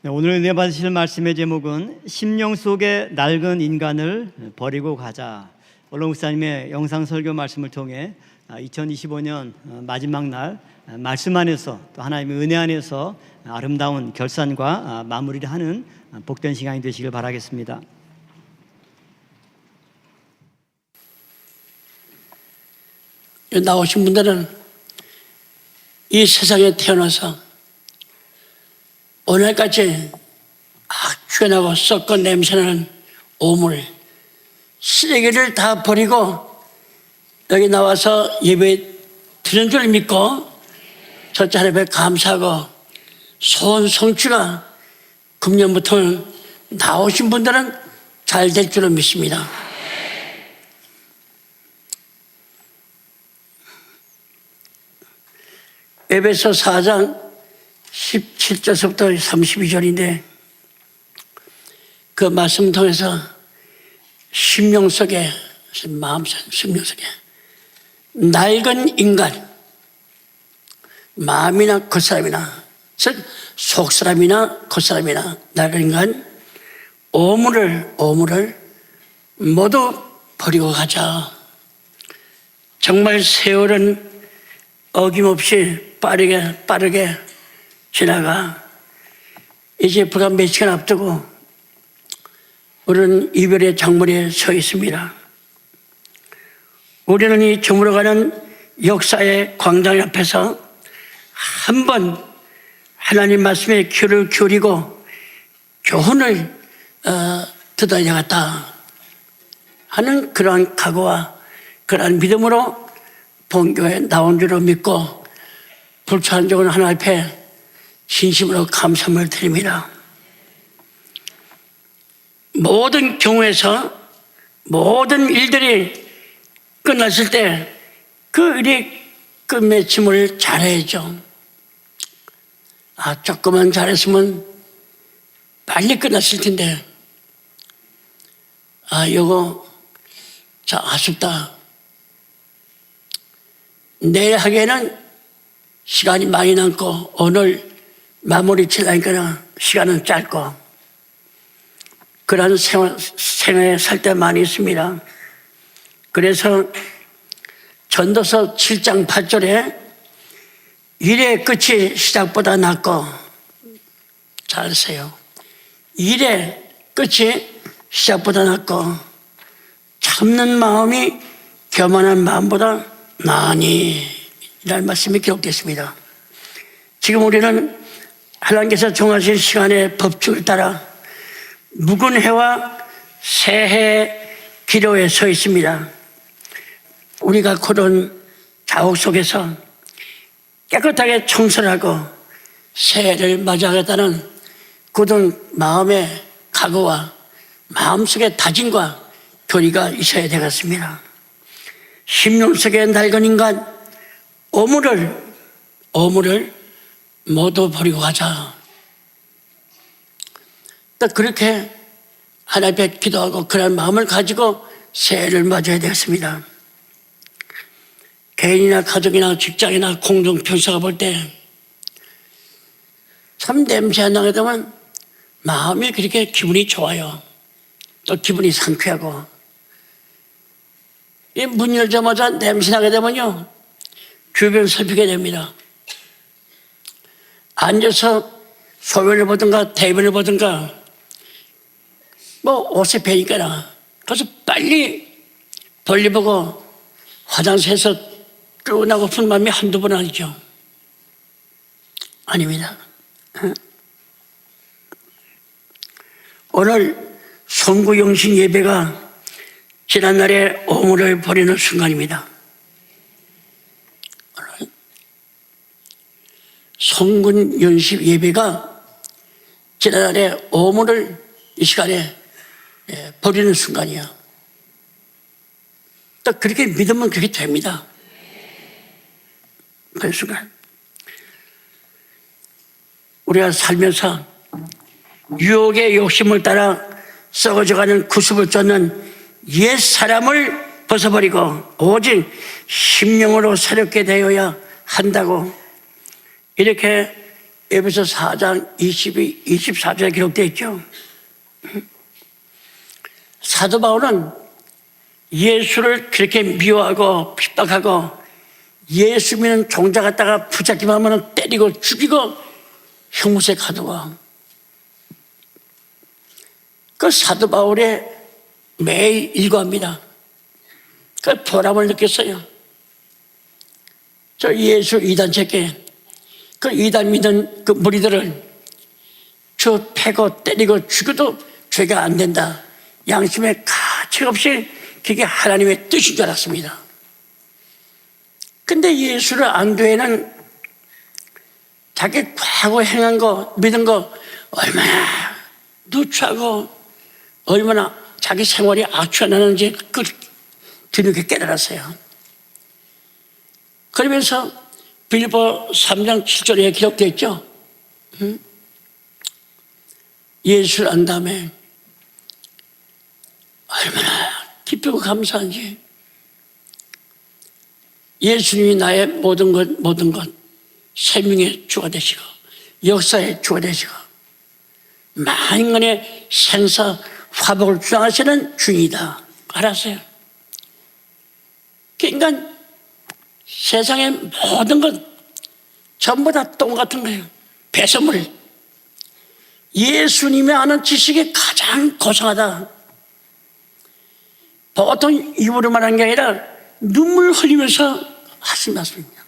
오늘 은혜 받으실 말씀의 제목은 심령 속에 낡은 인간을 버리고 가자. 원로 목사님의 영상 설교 말씀을 통해 2025년 마지막 날 말씀 안에서 또 하나님의 은혜 안에서 아름다운 결산과 마무리를 하는 복된 시간이 되시길 바라겠습니다. 나오신 분들은 이 세상에 태어나서 오늘까지 악취나고 썩고 냄새나는 오물, 쓰레기를 다 버리고 여기 나와서 예배 드리는 줄 믿고 첫째 하나님께 감사하고 소원 성취가 금년부터 나오신 분들은 잘 될 줄로 믿습니다. 에베소 4장 17절부터 32절인데 그 말씀 통해서 심령 속에, 심령 속에 낡은 인간, 마음이나 겉사람이나, 즉 속사람이나 겉사람이나 낡은 인간, 오물을 모두 버리고 가자. 정말 세월은 어김없이 빠르게 지나가 이제 불과 몇 시간 앞두고 우리는 이별의 장문에 서 있습니다. 우리는 이 저물어가는 역사의 광장 앞에서 한번 하나님 말씀에 귀를 기울이고 교훈을 듣어야 되겠다 하는 그러한 각오와 그러한 믿음으로 본교에 나온 줄로 믿고 불처한 적은 하나님 앞에 진심으로 감사를 드립니다. 모든 경우에서 모든 일들이 끝났을 때 그 일이 끝맺힘을 잘해야죠. 조금만 잘했으면 빨리 끝났을 텐데 이거 아쉽다. 내일 하기에는 시간이 많이 남고 오늘 마무리 치려니까 시간은 짧고 그런 생활에 살 때 많이 있습니다. 그래서 전도서 7장 8절에 일의 끝이 시작보다 낫고, 잘 아세요. 일의 끝이 시작보다 낫고 참는 마음이 교만한 마음보다 나으니 이라는 말씀이 기록됐습니다. 지금 우리는 하나님께서 정하신 시간의 법칙을 따라 묵은 해와 새해 기로에 서 있습니다. 우리가 고른 자옥 속에서 깨끗하게 청소를 하고 새해를 맞이하겠다는 굳은 마음의 각오와 마음속의 다짐과 교리가 있어야 되겠습니다. 심령 속에 낡은 인간, 오물을 모두 버리고 가자. 또 그렇게 하나님 앞에 기도하고 그런 마음을 가지고 새해를 맞아야 되겠습니다. 개인이나 가족이나 직장이나 공동편사가 볼 때 참 냄새 안 나게 되면 마음이 그렇게 기분이 좋아요. 또 기분이 상쾌하고 이 문 열자마자 냄새 나게 되면요 주변 살피게 됩니다. 앉아서 소변을 보든가 대변을 보든가 옷에 배니까 그래서 빨리 볼일 보고 화장실에서 뜨거나고픈 마음이 한두 번 아니죠. 아닙니다. 오늘 송구영신 예배가 지난날의 오물을 버리는 순간입니다. 오늘 송구영신 예배가 지난날의 오물을 이 시간에 버리는 순간이에요. 또 그렇게 믿으면 그렇게 됩니다. 그 순간 우리가 살면서 유혹의 욕심을 따라 썩어져가는 구습을 쫓는 옛 사람을 벗어버리고 오직 심령으로 새롭게 되어야 한다고 이렇게 에베소 4장 24절에 기록되어 있죠. 사도 바울은 예수를 그렇게 미워하고 핍박하고 예수 믿는 종자 갖다가 붙잡기만 하면 때리고 죽이고 형무소에 가두고, 그 사도 바울의 매일 일과입니다. 그 보람을 느꼈어요. 저 예수 이단체께 그 이단 믿는 그 무리들을 저 패고 때리고 죽여도 죄가 안 된다, 양심의 가책 없이 그게 하나님의 뜻인 줄 알았습니다. 근데 예수를 안 되는 자기 과거 행한 거, 믿은 거 얼마나 누추하고 얼마나 자기 생활이 악취나는지 그걸 뒤늦게 깨달았어요. 그러면서 빌립보 3장 7절에 기록되어 있죠. 예수를 안 다음에 얼마나 기쁘고 감사한지, 예수님이 나의 모든 것, 생명의 주가 되시고 역사의 주가 되시고 만인간의 생사 화복을 주장하시는 주인이다 알았어요. 그러니까 세상의 모든 것 전부 다 똑같은 거예요. 배설물. 예수님이 아는 지식이 가장 고상하다. 보통 입으로 말하는 게 아니라 눈물 흘리면서 하신 말씀입니다.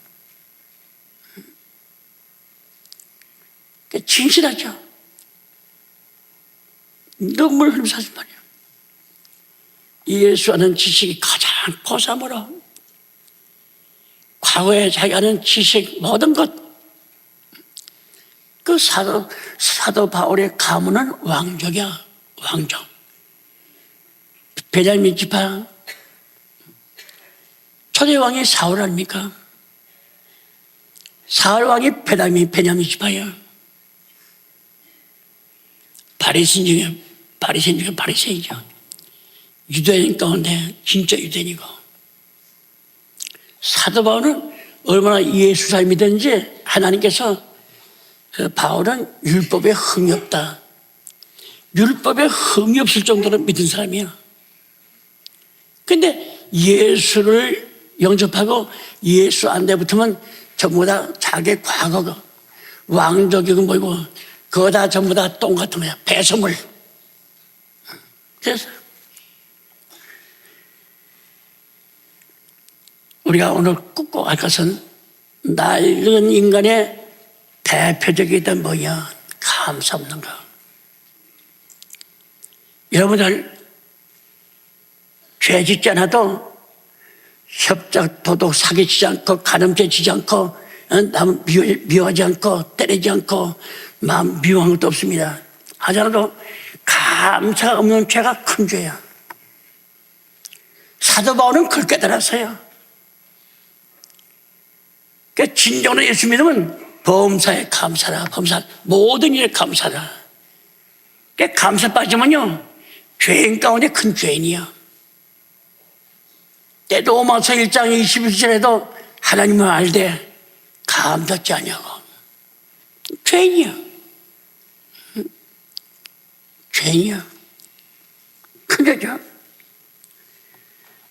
진실하죠. 눈물 흘리면서 하신 말이에요. 예수 아는 지식이 가장 고상으로 과거에 자기 아는 지식 모든 것, 그 사도 바울의 가문은 왕족이야. 왕족. 베냐민 지파. 초대 왕이 사울 아닙니까? 사울 왕이 베냐민 지파예요. 바리새인 중에 바리새인이죠. 유대인 가운데 진짜 유대인이고, 사도 바울은 얼마나 예수 잘 믿었는지 하나님께서 그 바울은 율법에 흠이 없다, 율법에 흠이 없을 정도로 믿은 사람이야. 근데 예수를 영접하고 예수 안 돼붙으면 전부 다 자기 과거가 왕족이고 뭐고 그거 다 전부 다 똥 같은 거야. 배설물. 그래서 우리가 오늘 꼭 알 것은 낡은 인간의 대표적이던 뭐냐? 감사 없는 거. 여러분들 죄 짓지 않아도 협작, 도둑, 사기치지 않고 가늠죄 지지 않고 남 미워하지 않고 때리지 않고 마음 미워한 것도 없습니다. 하더라도 감사가 없는 죄가 큰 죄야. 사도 바울은 그걸 깨달았어요. 그러니까 진정으로 예수 믿으면 범사에 감사라, 범사 모든 일에 감사라. 그러니까 감사 빠지면요 죄인 가운데 큰 죄인이야. 때도 로마서 1장 21절에도 하나님을 알되 감답지 않냐고. 죄인이야. 죄인이야. 큰 죄죠.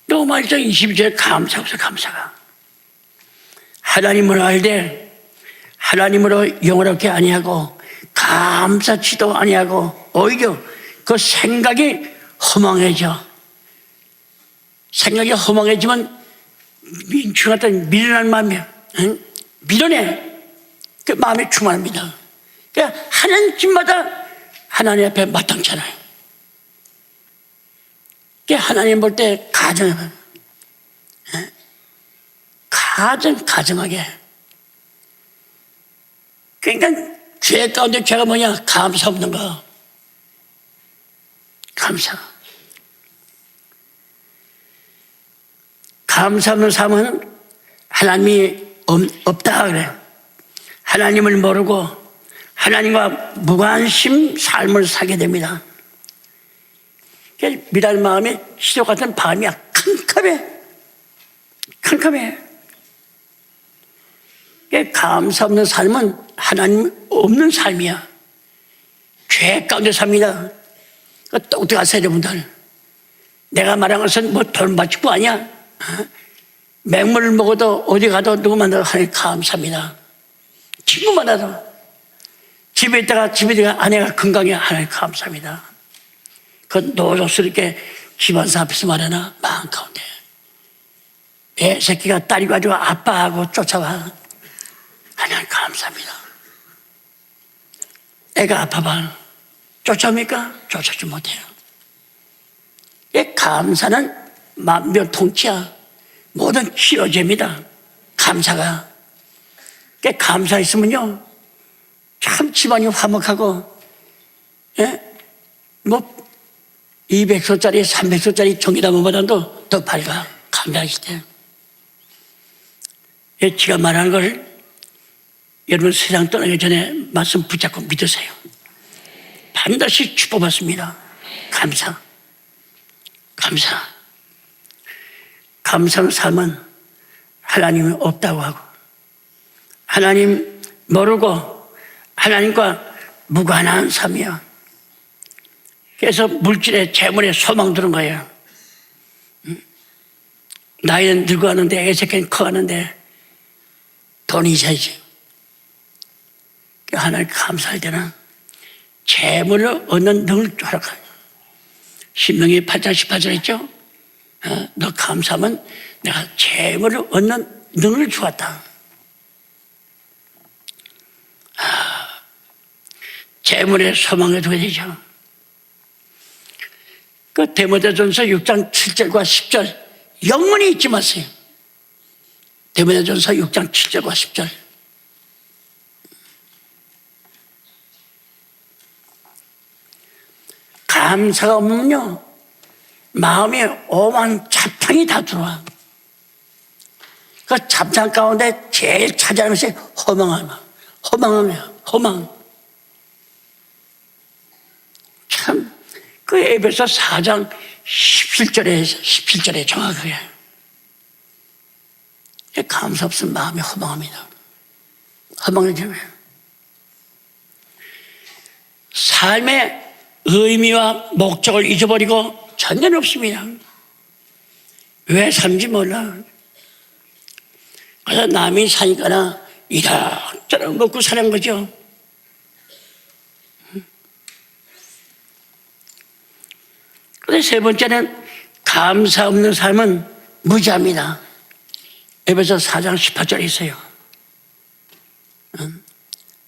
로마 1장 22절에 감사 없어. 감사가 하나님을 알되 하나님으로 영원하게 아니하고 감사치도 아니하고 오히려 그 생각이 허망해져. 생각이 허망해지면 민추 같은 미련한 마음이 밀어내. 그 마음이 충만합니다. 그러니까 하는 집마다 하나님 앞에 마땅찮아요. 그러니까 하나님 볼 때 가정하게. 그러니까 죄 가운데 죄가 뭐냐? 감사 없는 거. 감사. 감사 없는 삶은 하나님이 없다 그래. 하나님을 모르고 하나님과 무관심 삶을 살게 됩니다. 미랄 마음이 시도 같은 밤이야. 캄캄해. 감사 없는 삶은 하나님 없는 삶이야. 죄 가운데 삽니다. 똑똑하세요, 여러분들. 내가 말한 것은 뭐 돈 바치고 아니야. 맹물을 먹어도 어디 가도 누구 만나도 하나님 감사합니다. 친구 만나도 집에 있다가 아내가 건강해 하나님 감사합니다. 그 노족스럽게 집안사 앞에서 말하나 마음 가운데 애 새끼가 딸이 가지고 아빠하고 쫓아와 하나님 감사합니다. 애가 아파봐 쫓아옵니까? 쫓아오지 못해요. 감사는 만병통치야. 모든 치료제입니다. 감사가. 감사 있으면요 참 집안이 화목하고, 예? 뭐 200소짜리 300소짜리 전기담보보다도 더 밝아. 감사하실 때. 예, 제가 말하는 걸 여러분 세상 떠나기 전에 말씀 붙잡고 믿으세요. 반드시 축복받습니다. 감사. 감사의 삶은 하나님이 없다고 하고 하나님 모르고 하나님과 무관한 삶이야. 그래서 물질에 재물에 소망 두는 거예요. 나이는 늙어가는데 애새끼는 커가는데 돈이 있어야지. 하나님 감사할 때는 재물을 얻는 능을 허락하요. 신명기 8장 18절 있죠? 너 감사하면 내가 재물을 얻는 능을 주었다. 재물에 소망을 두게 되죠. 그 디모데전서 6장 7절과 10절 영원히 잊지 마세요. 디모데전서 6장 7절과 10절. 감사가 없으면요 마음에 오만 잡탕이 다 들어와. 그 잡탕 가운데 제일 차지하는 것이 허망. 참, 그 에베소 4장 17절에 정확하게. 감사 없으면 마음이 허망합니다. 허망해지면. 삶의 의미와 목적을 잊어버리고 전혀 없습니다. 왜 사는지 몰라. 그래서 남이 사니까나 이런저런 먹고 사는 거죠. 그런데 세 번째는 감사 없는 삶은 무지합니다. 에베소 4장 18절에 있어요.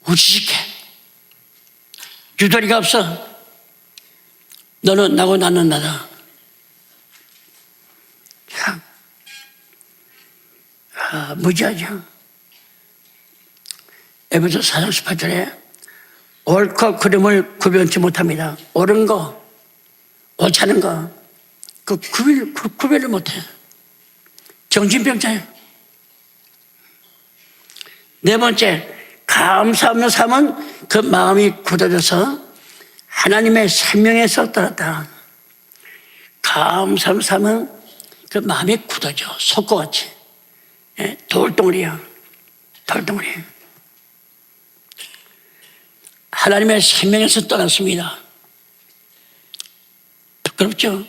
우지식해. 유도리가 없어. 너는 나고 나는 나다. 참, 무지하죠. 에베소 4장 18절에 옳고 그름을 구별치 못합니다. 옳은 거, 옳지 않은 거, 구별을 못해. 정신병자예요. 네 번째, 감사 없는 삶은 그 마음이 굳어져서 하나님의 생명에서 떠났다. 감사 없는 삶은 그 마음이 굳어져. 속고같이. 돌덩어리야. 돌덩어리. 하나님의 생명에서 떠났습니다. 부끄럽죠?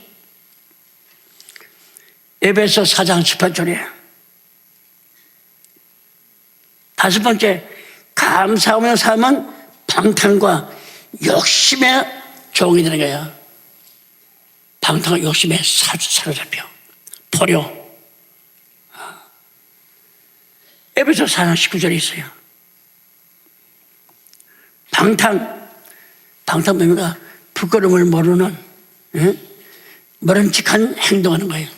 에베소 4장 18절에 다섯 번째, 감사 없는 삶은 방탕과 욕심의 종이 되는 거야. 방탕과 욕심에 사로잡혀. 포려. 에베소 4장 19절에 있어요. 방탕 뭡니까? 부끄러움을 모르는 모름직한 행동하는 거예요.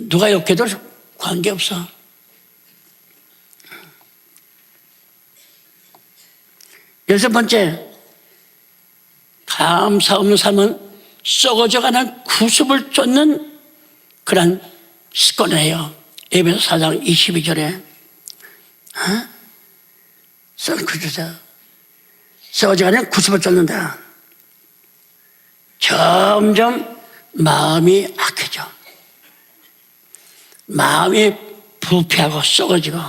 누가 욕해도 관계없어. 여섯 번째, 감사 없는 삶은 썩어져가는 구습을 쫓는 그런 습관을 해요. 에베소 4장 22절에 썩어져가는 구습을 쫓는다. 점점 마음이 악해져. 마음이 부패하고 썩어지고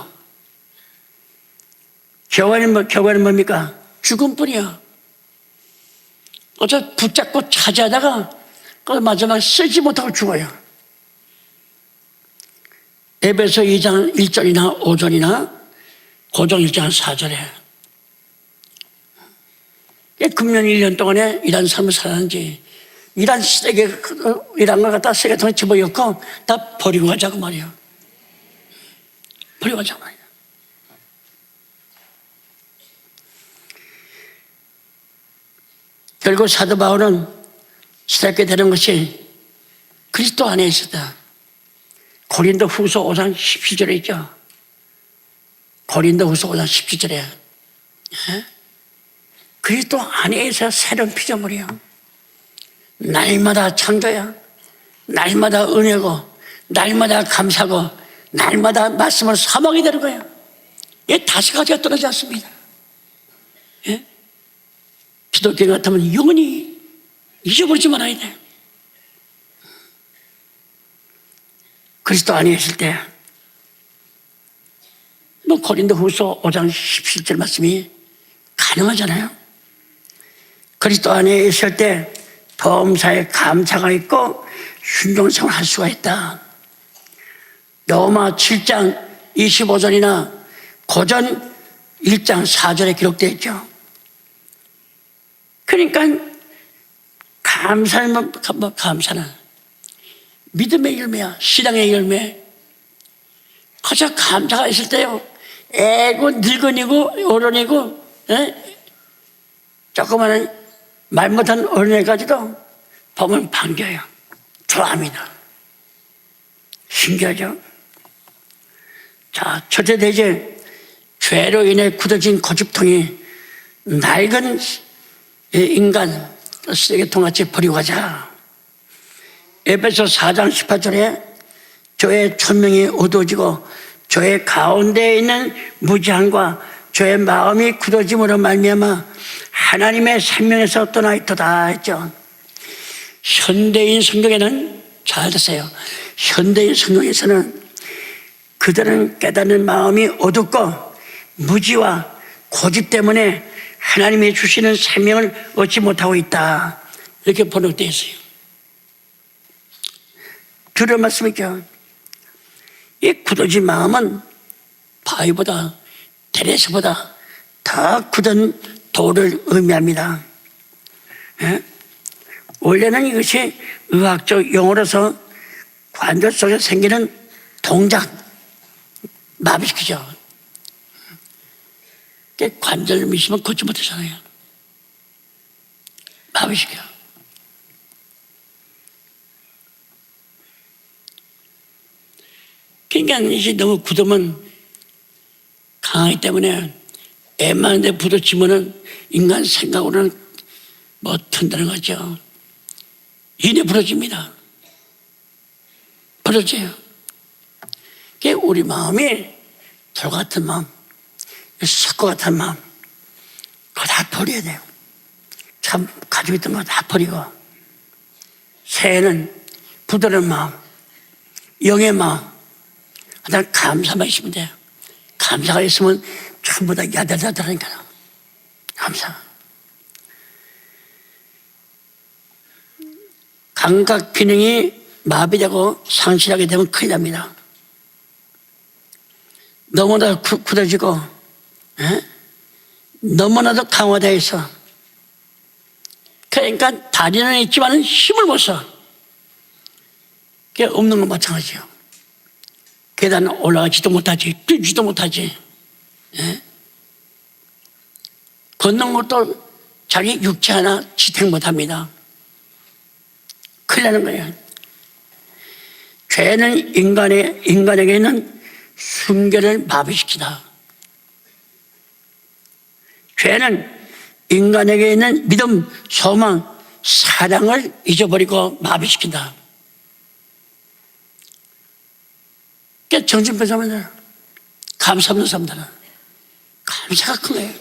결과는 뭡니까? 죽음뿐이야. 어차 붙잡고 차지하다가 그 마지막에 쓰지 못하고 죽어요. 에베소 2장 1절이나 5절이나 고정 1장 4절에 금년 1년 동안에 이런 삶을 살았는지 이런 쓰레기, 이런 걸 갖다 쓰레기통에 집어넣고 다 버리고 가자고 말이에요. 버리고 가자고 말이에요. 결국 사도 바울은 새롭게 되는 것이 그리스도 안에 있었다. 고린도 후서 5장 17절에 있죠. 고린도 후서 5장 17절에 그리스도 안에 있어야 새로운 피조물이요. 날마다 창조야. 날마다 은혜고 날마다 감사고 날마다 말씀을 사먹게 되는 거예요. 이 다섯 가지가 떨어지지 않습니다. 예? 기독교 같으면 영원히 잊어버리지 말아야 돼. 그리스도 안에 있을 때, 고린도 후서 5장 17절 말씀이 가능하잖아요. 그리스도 안에 있을 때 범사에 감사가 있고 순종성을 할 수가 있다. 로마 7장 25절이나 고전 1장 4절에 기록되어 있죠. 그러니까 감사는 믿음의 열매야. 신앙의 열매. 그저 감사가 있을 때요, 애고 늙은이고 어른이고 조그마한 말 못한 어린애까지도 보면 반겨요. 좋아합니다. 신기하죠? 자, 첫째 대제, 죄로 인해 굳어진 고집통이 낡은 인간 쓰레기통같이 버리고 가자. 에베소 4장 18절에 저의 천명이 어두워지고 저의 가운데에 있는 무지함과 저의 마음이 굳어짐으로 말미암아 하나님의 생명에서 떠나 있도다 했죠. 현대인 성경에는, 잘 듣세요, 현대인 성경에서는 그들은 깨닫는 마음이 어둡고 무지와 고집 때문에 하나님이 주시는 생명을 얻지 못하고 있다, 이렇게 번역되어 있어요. 들은 말씀이죠. 이 굳어진 마음은 바위보다, 테레스보다 더 굳은 돌을 의미합니다. 원래는 이것이 의학적 용어로서 관절 속에 생기는 동작, 마비시키죠. 관절을 미시면 걷지 못하잖아요. 마비시켜. 그러니까 이제 너무 굳으면 강하기 때문에 애만한데 부딪히면은 인간 생각으로는 뭐 튼다는 거죠. 이내 부러집니다. 부러져요. 그게 우리 마음이 돌 같은 마음, 석고 같은 마음, 그거 다 버려야 돼요. 참 가지고 있던 거 다 버리고, 새해는 부드러운 마음, 영의 마음, 하여튼 감사만 있으면 돼요. 감사가 있으면 전부 다 야들야들하니까. 감사. 감각 기능이 마비되고 상실하게 되면 큰일 납니다. 너무나 굳어지고 너무나도 강화되어 있어. 그러니까 다리는 있지만 힘을 못 써. 그게 없는 건 마찬가지예요. 계단 올라가지도 못하지, 뛰지도 못하지. 걷는 것도 자기 육체 하나 지탱 못합니다. 큰일 나는 거예요. 죄는 인간에게 있는 순결을 마비시키다. 죄는 인간에게 있는 믿음, 소망, 사랑을 잊어버리고 마비시킨다. 그러니까 정신병자면 감사 없는 사람들은 감사가 큰 거예요.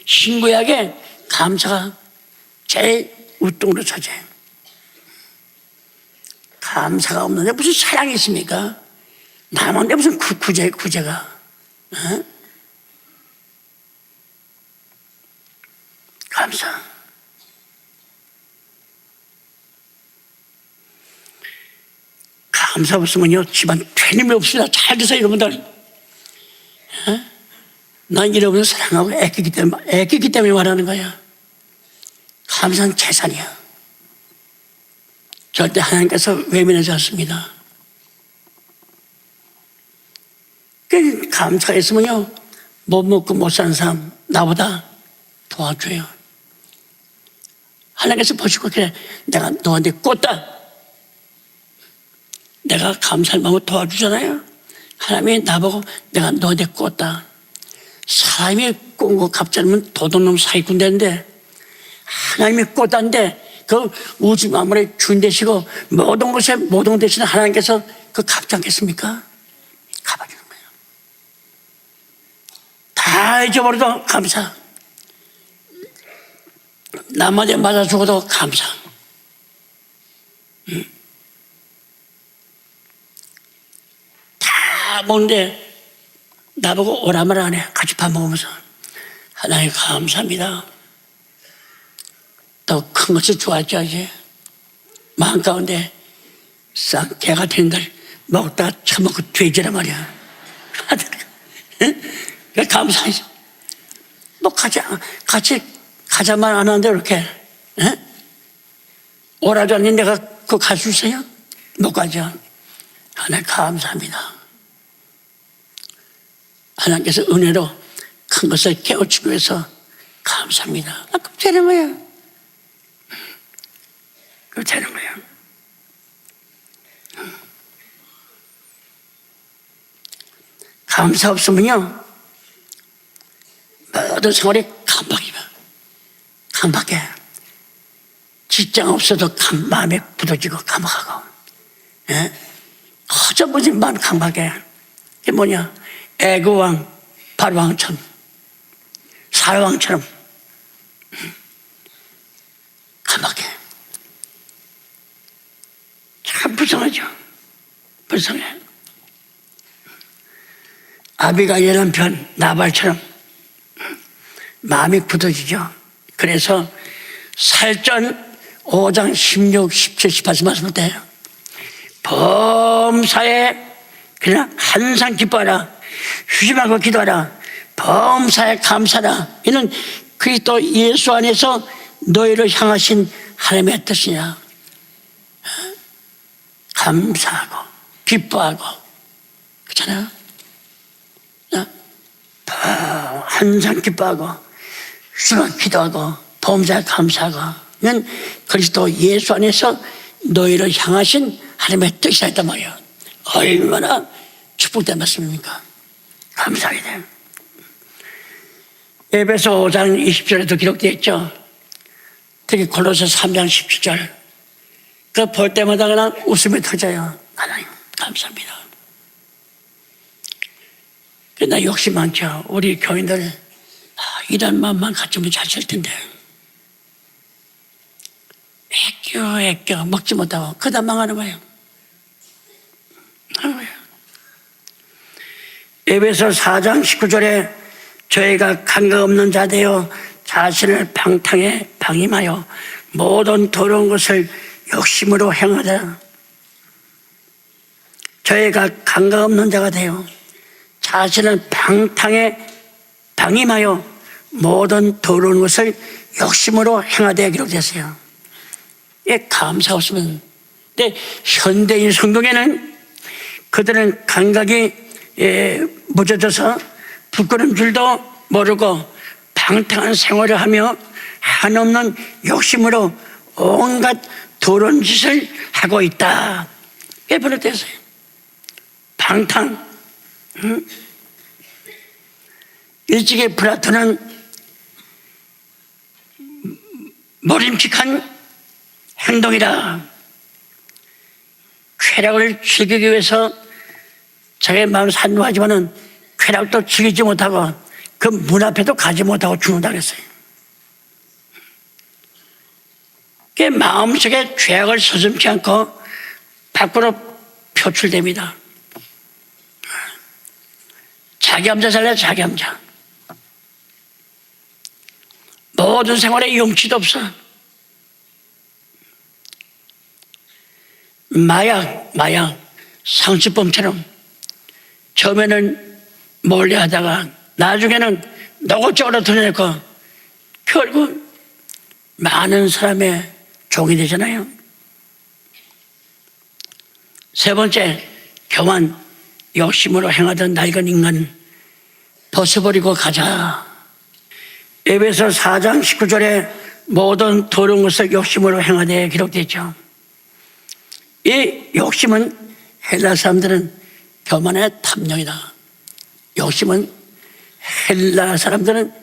신구약에 감사가 제일 우등으로 차지해요. 감사가 없는데 무슨 사랑이 있습니까? 남한테 무슨 구제가. 어? 감사. 감사 없으면요, 집안 되림이 없습니다. 잘 드세요, 여러분들. 어? 난 여러분을 사랑하고 애끼기 때문에 말하는 거야. 감사는 재산이야. 절대 하나님께서 외면하지 않습니다. 그 감사가 있으면요, 못 먹고 못 사는 사람 나보다 도와줘요. 하나님께서 보시고, 그래, 내가 너한테 꽂다. 내가 감사할 마음을 도와주잖아요. 하나님이 나보고 내가 너한테 꽂다. 사람이 꽂은 거 갚지 않으면 도둑놈 사기꾼 되는데, 하나님이 꽂다는데 그 우주 만물의 주인 되시고 모든 것에 모든 되시는 하나님께서 그 갚지 않겠습니까? 갚아주는 거예요. 다 잊어버려도 감사. 남한테 맞아 죽어도 감사. 다 먹는데 나보고 오라 말 안 해. 같이 밥 먹으면서 하나님 감사합니다. 더 큰 것을 좋아하지. 마음 가운데 싹 개가 된 걸 먹다가 처먹고 돼지란 말이야. 그 감사하지. 뭐 같이 가자만 안 하는데 이렇게 오라도 아닌 내가 그거 갈 수 있어요? 못 가죠. 하나님 감사합니다. 하나님께서 은혜로 큰 것을 깨우치기 위해서 감사합니다. 그럼 되는 거야. 그럼 되는 거야. 감사 없으면요, 모든 생활이 강박해. 직장 없어도 마음에 굳어지고 감박하고, 허접해진 마음 강박해. 이게 뭐냐? 애구왕, 바로왕처럼, 사로왕처럼 감박해. 참 불쌍하죠. 불쌍해. 아비가일 남편 나발처럼 마음이 굳어지죠. 그래서 살전 5장 16, 17, 18절 말씀을 때요, 범사에 그냥 항상 기뻐하라. 휴지 말고 기도하라. 범사에 감사하라. 이는 그리스도 예수 안에서 너희를 향하신 하나님의 뜻이냐. 감사하고 기뻐하고, 그렇잖아요. 항상 기뻐하고 휴지 말고 기도하고 범사에 감사하고, 이는 그리스도 예수 안에서 너희를 향하신 하나님의 뜻이라 했단 말이에요. 얼마나 축복된 말씀입니까? 감사하게 돼요. 에베소 5장 20절에도 기록되어 있죠. 특히 골로새 3장 17절. 그 볼 때마다 그냥 웃음이 터져요. 하나님 감사합니다. 그러나 욕심 많죠. 우리 교인들 이런 마음만 갖추면 잘 살 텐데. 애껴 먹지 못하고 그다 망하는 거예요. 에베소 4장 19절에 저희가 감각 없는 자 되어 자신을 방탕에 방임하여 모든 더러운 것을 욕심으로 행하자. 저희가 감각 없는 자가 되어 자신을 방탕에 방임하여 모든 더러운 것을 욕심으로 행하되 기록됐어요. 예, 감사 없으면. 근데 현대인 성경에는 그들은 감각이 무뎌져서 부끄러운 줄도 모르고 방탕한 생활을 하며 한없는 욕심으로 온갖 더러운 짓을 하고 있다. 이게 버릇됐어요. 방탕. 일찍이 플라톤은 모림칙한 행동이다. 쾌락을 즐기기 위해서 자기의 마음을 산노하지만은 쾌락도 즐기지 못하고 그 문 앞에도 가지 못하고 죽는다 그랬어요. 그 마음속에 죄악을 서슴지 않고 밖으로 표출됩니다. 자기 혼자 살래, 자기 혼자. 모든 생활에 용치도 없어. 마약, 상습범처럼 처음에는 몰래 하다가 나중에는 노골적으로 드러내고 결국 많은 사람의 종이 되잖아요. 세 번째, 교만, 욕심으로 행하던 낡은 인간 벗어버리고 가자. 에베소 4장 19절에 모든 더러운 것을 욕심으로 행하되 기록되어 있죠. 이 욕심은 헬라 사람들은 교만의 탐욕이다. 욕심은 헬라 사람들은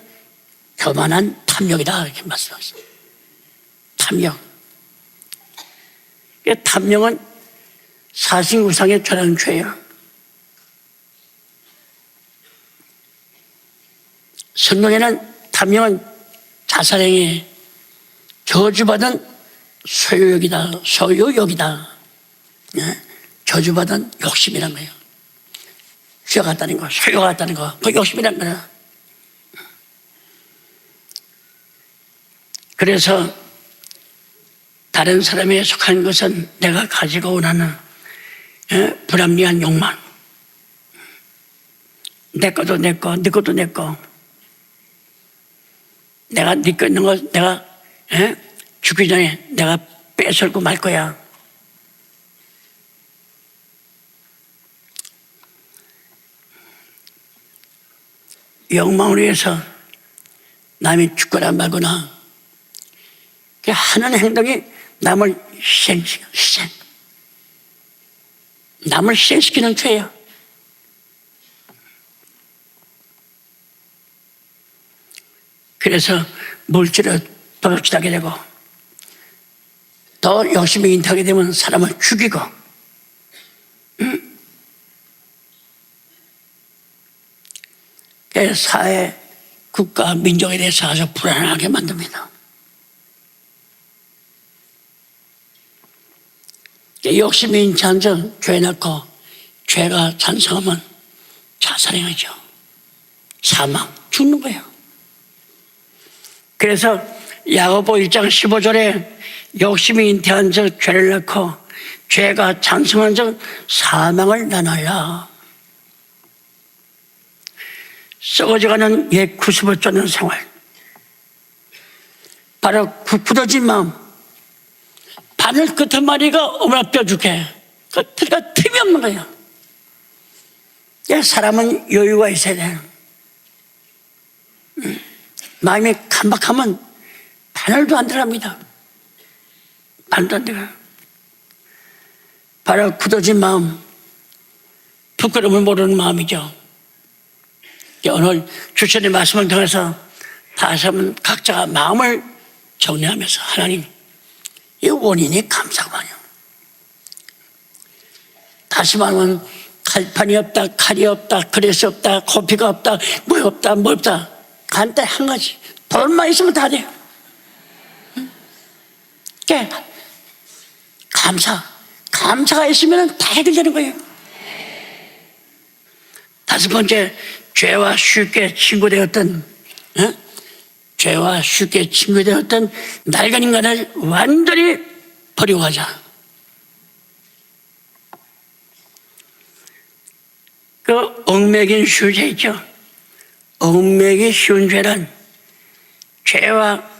교만한 탐욕이다. 이렇게 말씀하셨습니다. 탐욕. 탐욕은 사신우상에 전하는 죄예요. 성경에는 탐욕은 자살행위, 저주받은 소유욕이다. 저주받은 욕심이란 거예요. 쥐가 같다는 거, 소유가 같다는 거, 그 욕심이란 거야. 그래서 다른 사람에 속한 것은 내가 가지고 원하는 불합리한 욕망. 내 것도 내 거, 네 것도 내 거. 내가 네 거 있는 거 내가 죽기 전에 내가 뺏을고 말 거야. 욕망을 위해서 남이 죽거나 말거나 하는 행동이 남을 남을 희생시키는 죄야. 그래서 물질을 도둑질하게 되고 더 열심히 인터하게 되면 사람을 죽이고 사회, 국가, 민족에 대해서 아주 불안하게 만듭니다. 욕심이 인치한 적 죄 낳고 죄가 잔성하면 자살행위죠. 사망, 죽는 거예요. 그래서 야고보 1장 15절에 욕심이 잉태한 적 죄를 낳고 죄가 잔성한 적 사망을 나눠라. 썩어져가는 옛 구습을 쫓는 생활, 바로 굳어진 마음, 바늘 끝에 마리가 어머나 뼈죽게 겉에가 틈이 없는 거예요. 사람은 여유가 있어야 돼. 마음이 간박하면 바늘도 안 들어갑니다. 바늘도 안 들어가요. 바로 굳어진 마음, 부끄러움을 모르는 마음이죠. 오늘 주천의 말씀을 통해서 다시 한번 각자가 마음을 정리하면서 하나님, 이 원인이 감사하군요. 다시 말하면 칼판이 없다, 칼이 없다, 그릇이 없다, 코피가 없다, 뭐 없다. 간단히 한 가지, 돈만 있으면 다 돼요. 감사가 있으면 다 해결되는 거예요. 다섯 번째, 죄와 쉽게 친구되었던 낡은 인간을 완전히 버리고 가자. 그 얽매긴 쉬운 죄 있죠. 얽매기 쉬운 죄란 죄와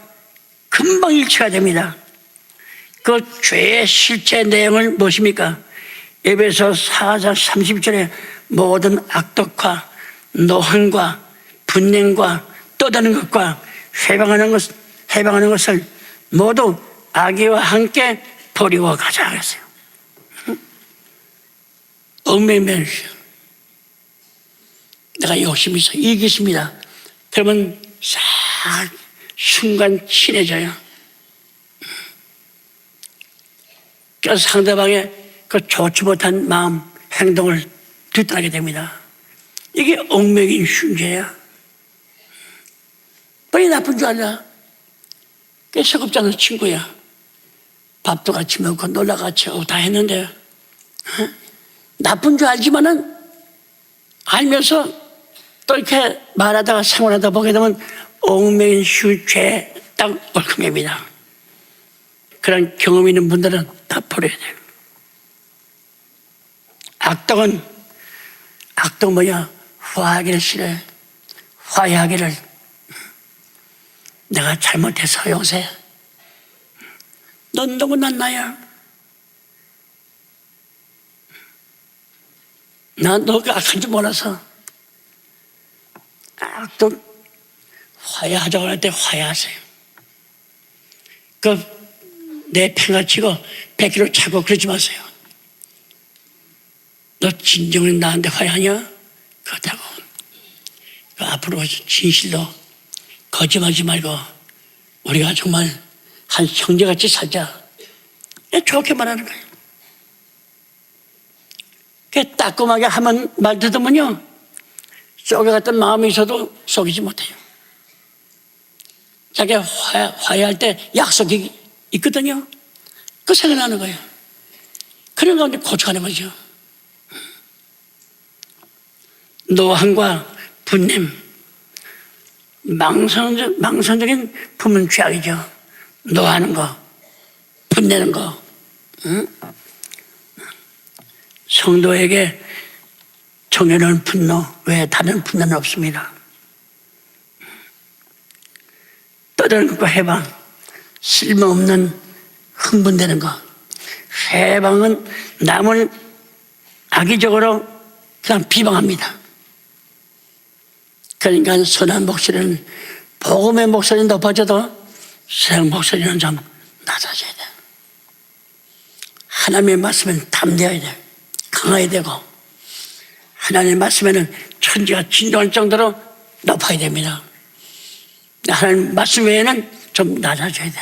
금방 일치가 됩니다. 그 죄의 실제 내용을 무엇입니까? 에베소 4장 30절에 모든 악독과 노함과 분냉과 떠드는 것과 해방하는 것을 모두 악의와 함께 버리고 가자 하겠어요. 얽매이면 내가 욕심이 있어 이기십니다. 그러면 싹 순간 친해져요. 그래서 상대방의 그 좋지 못한 마음, 행동을 뒤따르게 됩니다. 이게 얽매긴 흉죄야. 뻔히 나쁜 줄 알아. 꽤 서급잖은 친구야. 밥도 같이 먹고 놀러 같이 오고 다 했는데 나쁜 줄 알지만은 알면서 또 이렇게 말하다가 생활하다 보게 되면 옥매인 휴죄 딱 옳음입니다. 그런 경험 있는 분들은 다 버려야 돼요. 악독은 뭐야? 화하기를 싫어해. 화해하기를. 내가 잘못해서 용서해. 넌 누구 난 나야. 난 너가 악한 줄 몰라서. 악독 화해하자고 할 때 화해하세요. 내 팽을 치고 100kg 차고 그러지 마세요. 너 진정으로 나한테 화해하냐? 그렇다고. 앞으로 진실로 거짓말하지 말고 우리가 정말 한 형제같이 살자. 좋게 말하는 거예요. 따끔하게 하면 말 듣으면요, 쏘겨갔던 마음이 있어도 속이지 못해요. 자기가 화해할 때 약속이 있거든요. 그 생각나는 거예요. 그런 가운데 고쳐가는 거죠. 노함과 분냄, 망선적인 품은 죄악이죠. 노하는 거, 분내는 거. 성도에게 정연한 분노 외에 다른 분노는 없습니다. 떠드는 것과 해방, 쓸모없는 흥분되는 것. 해방은 남을 악의적으로 그냥 비방합니다. 그러니까 선한 목소리는, 복음의 목소리는 높아져도 세상 목소리는 좀 낮아져야 돼. 하나님의 말씀은 담대해야 돼. 강해야 되고, 하나님의 말씀에는 천지가 진동할 정도로 높아야 됩니다. 하나님 말씀 외에는 좀 낮아져야 돼.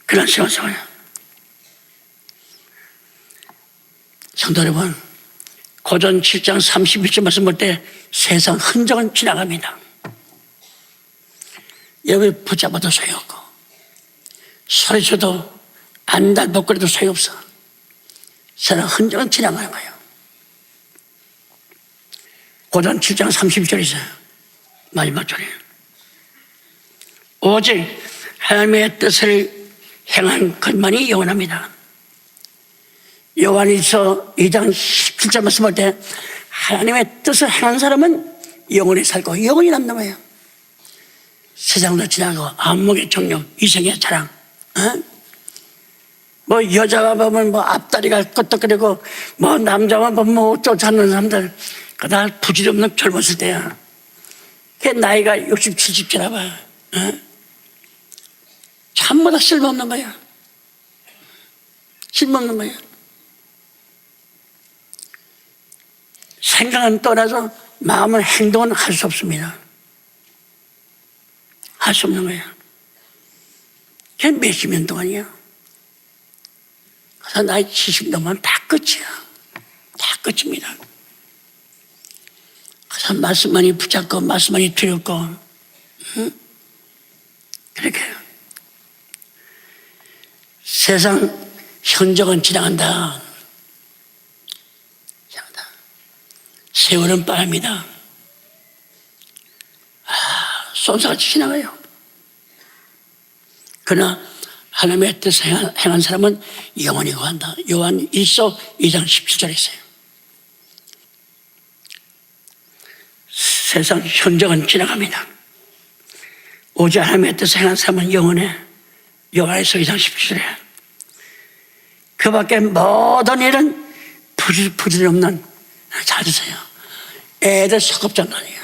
그런 생각을 해요. 성도 여러분, 고전 7장 31절 말씀 볼 때 세상 흔적은 지나갑니다. 여기 붙잡아도 소용없고, 소리쳐도 안달복거려도 소용없어. 세상 흔적은 지나가는 거예요. 고전 7장 31절에 있어요. 마지막 절에. 오직 하나님의 뜻을 행한 것만이 영원합니다. 요한일서 2장 17절 말씀 볼 때 하나님의 뜻을 행한 사람은 영원히 살고 영원히 남는 거예요. 세상도 지나고 안목의 정력, 이생의 자랑, 뭐 여자가 보면 뭐 앞다리가 끄덕거리고 뭐 남자가 보면 뭐 쫓아가는 사람들, 다 부질없는 젊었을 때야. 걔 나이가 60, 70 지나봐. 전부 다 쓸모없는 거야. 쓸모없는 거야. 생각은 떠나서 마음은, 행동은 할 수 없습니다. 할 수 없는 거야. 걔 몇십 년 동안이야. 그래서 나이 70 넘으면 다 끝이야. 다 끝입니다. 그래서 말씀만이 붙잡고 말씀만이 두렵고, 그렇게 세상 현적은 지나간다. 세월은 빠릅니다. 쏜사같이 지나가요. 그러나 하나님의 뜻을 행한 사람은 영원히 거한다. 요한 1서 2장 17절에 있어요. 세상 현적은 지나갑니다. 오직 하나님의 뜻을 행한 사람은 영원해. 요한 1서 2장 17절에. 그 밖에 모든 일은 부질없는, 잘 드세요. 애들 소꿉장난이에요.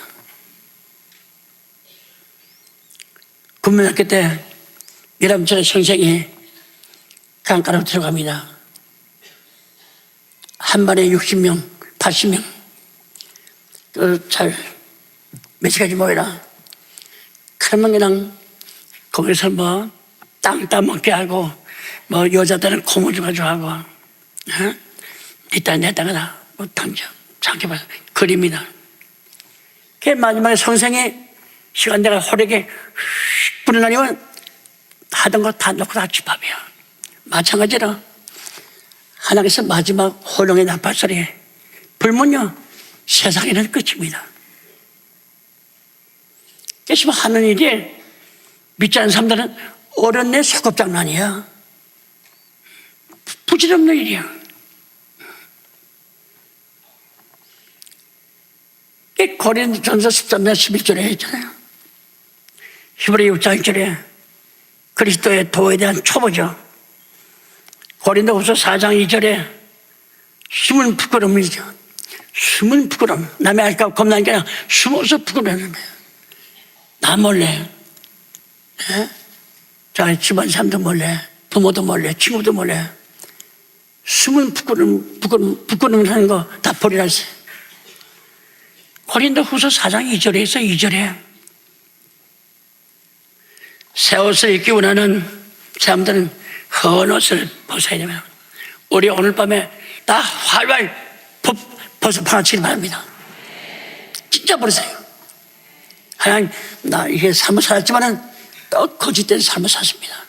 국민학교 때 이람철의 선생이 강가로 들어갑니다. 한 반에 60명, 80명. 몇 시까지 모여라. 그러면 그냥 거기서 뭐 땅 따먹게 하고, 뭐 여자들은 고무줄 가지고 하고, 네 땅 내 땅이다. 뭐 던져. 장기 봐서 그립니다. 그 마지막에 선생이 시간대가 호되게 휙 불어나니면 하던 거 다 놓고 다 집합이야. 마찬가지로 하나님께서 마지막 호령의 나팔 소리에 불면요 세상에는 끝입니다. 그래서 하는 일이 믿지 않는 사람들은 어른네 소꿉장난이야. 부질없는 일이야. 고린도전서 13장 11절에 했잖아요. 히브리 6장 1절에 그리스도의 도에 대한 초보죠. 고린도후서 4장 2절에 숨은 부끄러움이죠. 숨은 부끄러움. 남의 알까 겁나는 게 아니라 숨어서 부끄러워하는 거예요. 나 몰래, 예? 자, 집안 사람도 몰래, 부모도 몰래, 친구도 몰래 숨은 부끄러움 하는 거 다 버리라 했어요. 고린도후서 4장 2절에서 2절에 새 옷을 입기 원하는 사람들은 헌 옷을 벗어야 됩니다. 우리 오늘 밤에 다 활활 벗어 파치기 바랍니다. 진짜 버리세요. 하나님, 나 이게 삶을 살았지만은 또 거짓된 삶을 샀습니다.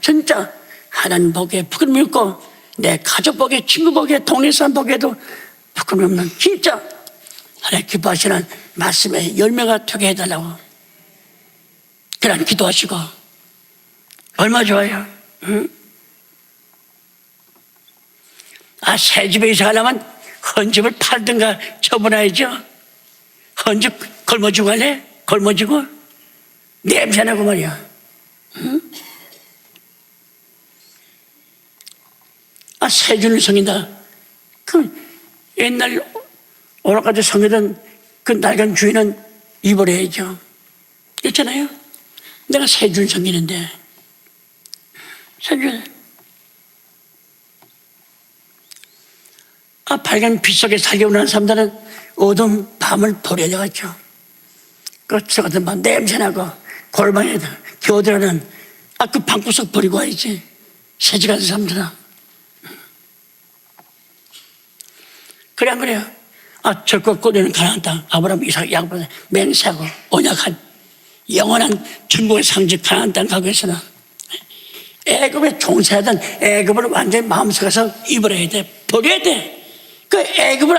진짜 하나님 보기에 부끄러움이 없고 내 가족 보기에, 친구 보기에, 동네 사람 보기에도 부끄러움이 없는 진짜 하나님 기뻐하시는 말씀에 열매가 되게 해달라고 그냥 기도하시고 얼마 좋아요. 응? 새 집에 이사 가려면 헌 집을 팔든가 처분해야죠. 헌 집 걸머지고 갈래? 걸머지고 냄새나고 말이야. 응? 새 주를 섬긴다. 그 옛날 오락가지 섬기던 그 낡은 주인은 입어야죠. 그렇잖아요. 내가 새 주를 섬기는데 새 주. 밝은 빛 속에 살기 원하는 사람들은 어두운 밤을 버려야 되겠죠. 그 같은 밤 냄새나고 골방에 겨드러는 그 방구석 버리고 와야지. 새집 같은 사람들은. 그래 안 그래요? 절거 꼬리는 가나안 땅 아브라함 이삭 야곱 맹세하고 언약한 영원한 천국의 상징 가나안 땅 가기 위해서는 애굽에 종사하던 애굽을 완전히 마음속에서 입어야 돼. 버려야 돼. 그 애굽을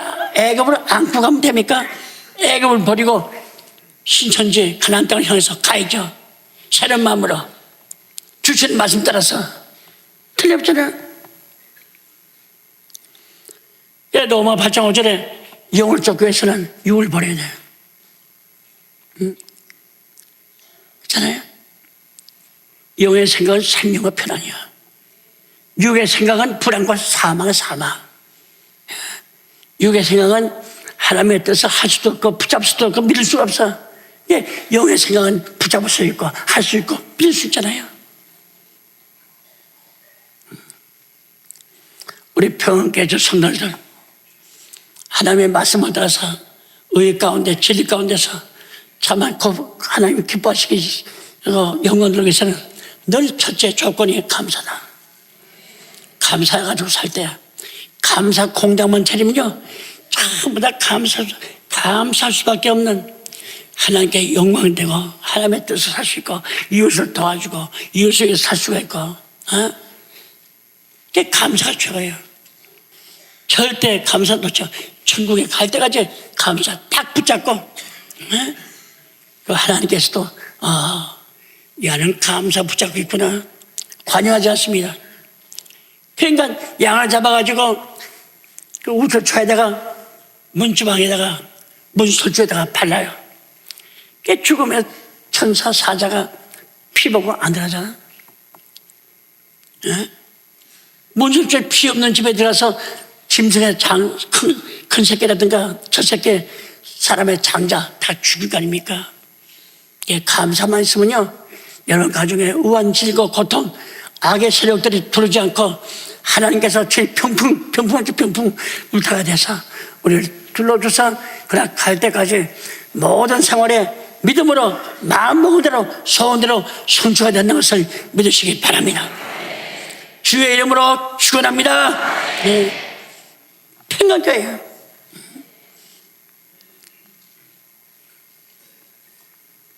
안고 가면 됩니까? 애굽을 버리고 신천지 가나안 땅을 향해서 가야죠. 새로운 마음으로 주시는 말씀 따라서. 틀렸잖아요. 로마 8장 5절에 영을 쫓기 위해서는 육을 버려야 돼요. 응? 그렇잖아요. 영의 생각은 생명과 편안이야. 육의 생각은 불안과 사망의 사망. 육의 생각은 하나님의 뜻을 할 수도 없고 붙잡을 수도 없고 믿을 수가 없어. 영의 생각은 붙잡을 수 있고 할 수 있고 믿을 수 있잖아요. 우리 평안교회 성도들 하나님의 말씀을 따라서 의 가운데 진리 가운데서 참만 하나님이 기뻐하시기 영광을 위해서는 늘 첫째 조건이 감사다. 감사해가지고 살 때 감사 공장만 차리면요 전부 다 감사할 수밖에 없는 하나님께 영광이 되고 하나님의 뜻을 살 수 있고 이웃을 도와주고 이웃을 위해서 살 수가 있고 그게 감사가 최고예요. 절대 감사 놓쳐. 천국에 갈 때까지 감사 딱 붙잡고 하나님께서도 야는 감사 붙잡고 있구나. 관여하지 않습니다. 그러니까 양을 잡아가지고 그 우초초에다가 문지방에다가 문설주에다가 발라요. 그 죽으면 천사 사자가 피 보고 안 들어가잖아. 문설주에 피 없는 집에 들어가서 짐승의 큰 새끼라든가 저 새끼 사람의 장자 다 죽일 거 아닙니까? 감사만 있으면요 여러분 가정에 우한 질고 고통 악의 세력들이 두르지 않고 하나님께서 제일 평풍 울타가 돼서 우리를 둘러줘서 그냥 갈 때까지 모든 생활에 믿음으로 마음 먹은 대로 소원대로 성취가 된다는 것을 믿으시기 바랍니다. 주의 이름으로 축원합니다. 네. 평안교회예요.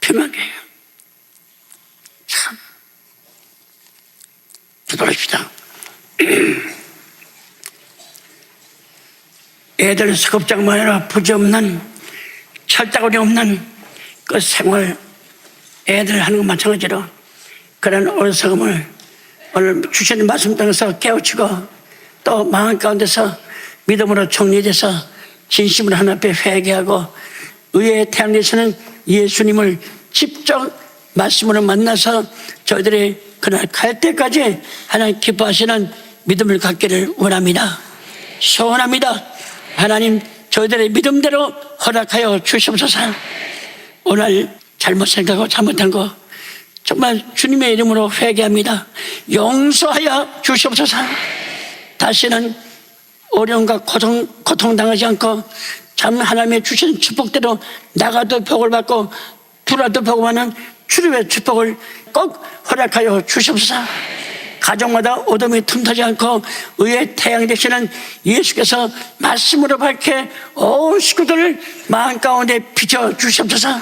평안교회예요. 참 기도합시다. 애들 수급장만 해라 부지없는 철다구리 없는 그 생활 애들 하는 것 마찬가지로 그런 어리석음을 오늘 주시는 말씀 통해서 깨우치고 또 마음 가운데서 믿음으로 정리돼서 진심으로 하나님 앞에 회개하고 의의 태양에서는 예수님을 직접 말씀으로 만나서 저희들이 그날 갈 때까지 하나님 기뻐하시는 믿음을 갖기를 원합니다. 소원합니다. 하나님 저희들의 믿음대로 허락하여 주시옵소서. 오늘 잘못 생각하고 잘못한 거 정말 주님의 이름으로 회개합니다. 용서하여 주시옵소서. 다시는 어려움과 고통당하지 않고 참 하나님의 주시는 축복대로 나가도 복을 받고 들어도 복을 받는 주님의 축복을 꼭 허락하여 주시옵소서. 가정마다 어둠이 틈타지 않고 의의 태양 되시는 예수께서 말씀으로 밝혀 온 식구들을 마음 가운데 비춰 주시옵소서.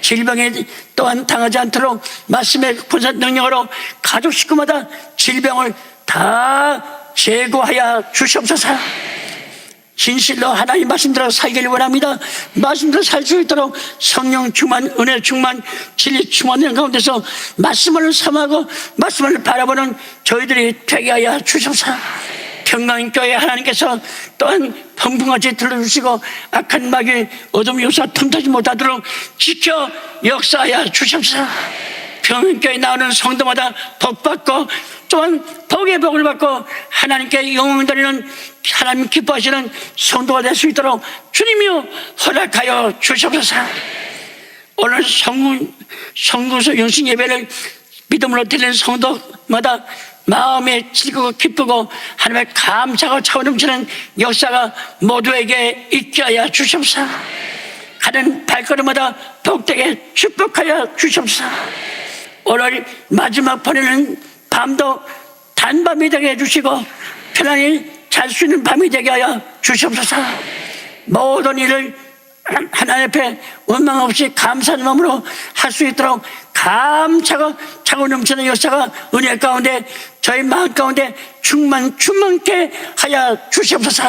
질병에 또한 당하지 않도록 말씀의 권세 능력으로 가족 식구마다 질병을 다 제거하여 주시옵소서. 진실로 하나님 말씀대로 살기를 원합니다. 말씀대로 살 수 있도록 성령 충만, 은혜 충만, 진리 충만된 가운데서 말씀을 삼하고 말씀을 바라보는 저희들이 되게 하여 주시옵소서. 평강교회 하나님께서 또한 풍성하게 들어주시고 악한 마귀 어둠 요소 틈타지 못하도록 지켜 역사하여 주시옵소서. 평강교회 나오는 성도마다 복받고 또한 복의 복을 받고 하나님께 영광 드리는 하나님 기뻐하시는 성도가 될 수 있도록 주님이여 허락하여 주시옵소서. 오늘 성구수 영신 예배를 믿음으로 드리는 성도마다 마음에 즐거워 기쁘고 하나님의 감사하고 차고 넘치는 역사가 모두에게 있게 하여 주시옵소서. 가는 발걸음마다 복되게 축복하여 주시옵소서. 오늘 마지막 보내는 밤도 단밤이 되게 해주시고 편안히 잘 수 있는 밤이 되게 하여 주시옵소서. 모든 일을 하나님 앞에 원망 없이 감사하는 마음으로 할 수 있도록 감차고 차고 넘치는 역사가 은혜 가운데 저희 마음 가운데 충만케 하여 주시옵소서.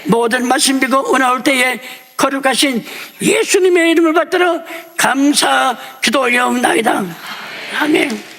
모든 말씀 믿고 은혜올 때에 거룩하신 예수님의 이름을 받들어 감사 기도하옵나이다. 아멘.